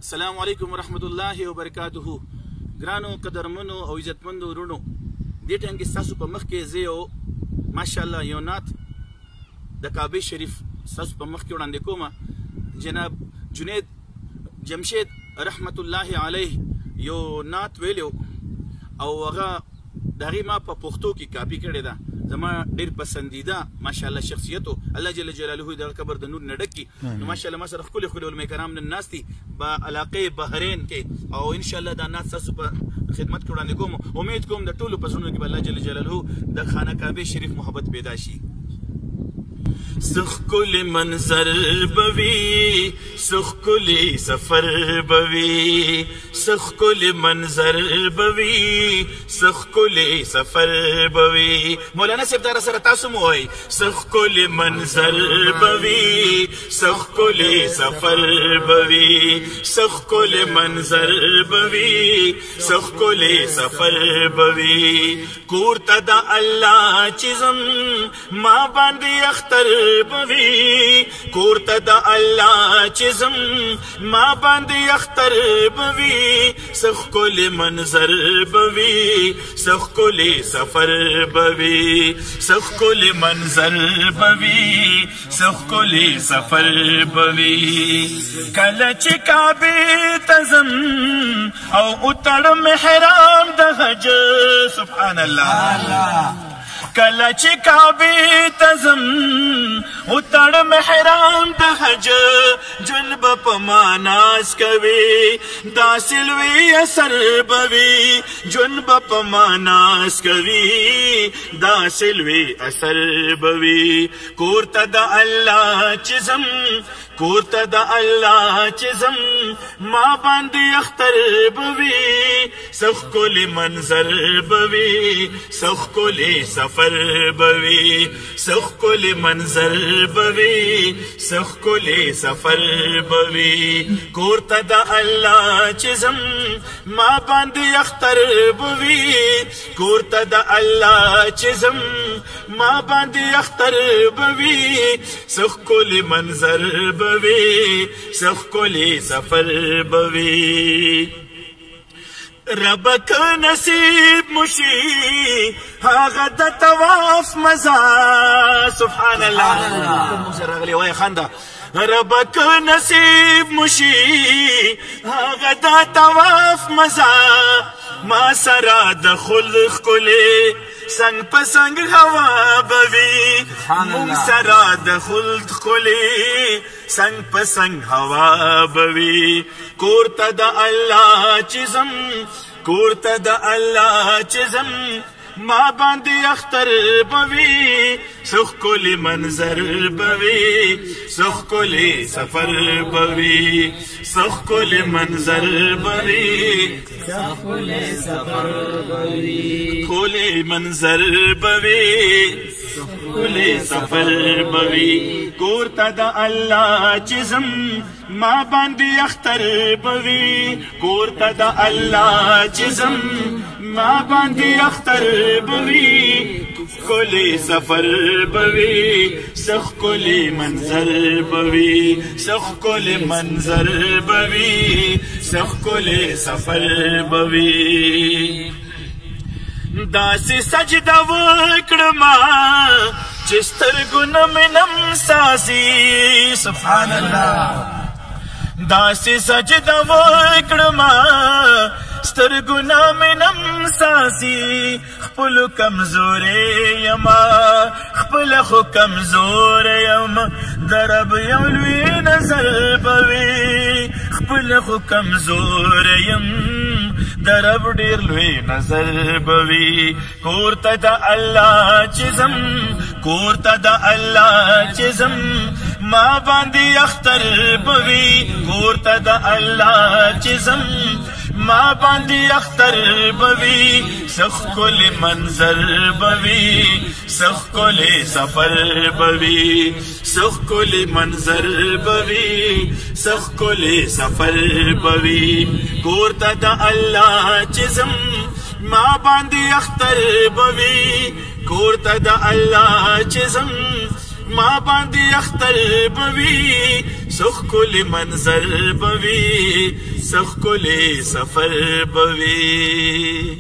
السلام علیکم ورحمت الله وبرکاته. ګرانو قدرمنو او عزتمندو ورونو، دې ټایم کې ستاسو په مخ کې زه یو ماشاءالله یو نعت د کعبه شریف ستاسو په مخ کې وړاندې کوم. جناب جنید جمشید رحمت الله علیه یو نعت ویلو او هغه د هغې ما په پښتو کې کاپي کړې ده. زما ډېر پسندیده ماشاءالله شخصیت الله جل جلاله د قبر د نور نه ډک کړي. نو ماشاءالله ما سره ښکلي ښکلي علما کرام نن ناست دي په علاقې بحرین کې، او انشاءالله دا نعت ستاسو په خدمت کې وړاندې کوم. امید کوم د ټولو په زړونو کې به الله جل جلاله د خانه کعبه شریف محبت پیدا شي. سخکل منظر بوی سخکل سفر بوی سخکل منظر بوی سخکل سفر بوی. مولانا صاحب دارا سره تاسو مو وای سخکل منظر بوی سخکل سفر بوی سخکل منظر بوی سخکل سفر بوی. کور ته د الله چیزم ما باندې اختر بوی کور ته د الله چیزم ما باندې اختر بوی سخکل منظر بوی سخکل سفر بوی سخکل منظر بوی سخکل سفر بوی. کله چې کعبه ته ځم او اتړم محرام د حج سبحان الله. کله چې کعبه ته ځم اتړم محرام د حج جنب په ما ناز کوي داسې لوی اثر بوي جنب په ما ناز کوي داسې لوی اثر بوي. کور ته د الله چې ځم کور ته د الله چې ځم ما باندې اختر بوي سخکل منظر بوي سخکل سفر بوي سخکل منظر بوي سخکل سفر بوي. کور ته د الله چې ځم ما باندې اختر بوي کور ته د الله چې ځم ما باندې اختر بوي سخکل منظر بوي سخکل سفر بوي. ربک نصیب مشي هغه د طواف مزا سبحان الله. راغلی وای خنده ربک نصیب مشي هغه د طواف مزا ما سره د خلق کله سنگ په سنگ هوا بوي مونږ سره د خلق کله سنگ په سنگ هوا بوي. کور ته د الله چې ځم کور ته د الله چې ځم ما باندې اختر بوي سخکل منظر بوي سخکل سفر بوي سخکل منظر بوي سخکل سفر بوي کل منظر بوي سخکل سفر بوي. کور ته د الله چې ځم ما باندې اختر بوي کور ته د الله چې ځم ما باندې اختر بوي سخکل سفر بوي سخکل منظر بوي سخکل منظر بوي سخکل سفر بوي. داسې سجده وکړما چې سترګونه مې نم ساسي سبحان الله. داسې سجده وکړما سترګونه مې نم ساسي خپل کمزورې یما خپل خو کمزور یم د رب یو لوی نظر بوي خپل خو کمزور یم د رب ډېر لوی نظر بوي. کور ته د الله چې ځم کور ته د الله چې ځم ما باندې اختر بوي کور ته د الله چې ځم ما باندې اختر بوي سخکل منظر بوي سخکل سفر بوي سخکل منظر بوي سخکل سفر بوي. کور ته د الله چې ځم ما باندې اختر بوي کور ته د الله چې ځم ما باندې اختر بوي سخ کل منظر بوي سخ کل سفر بوي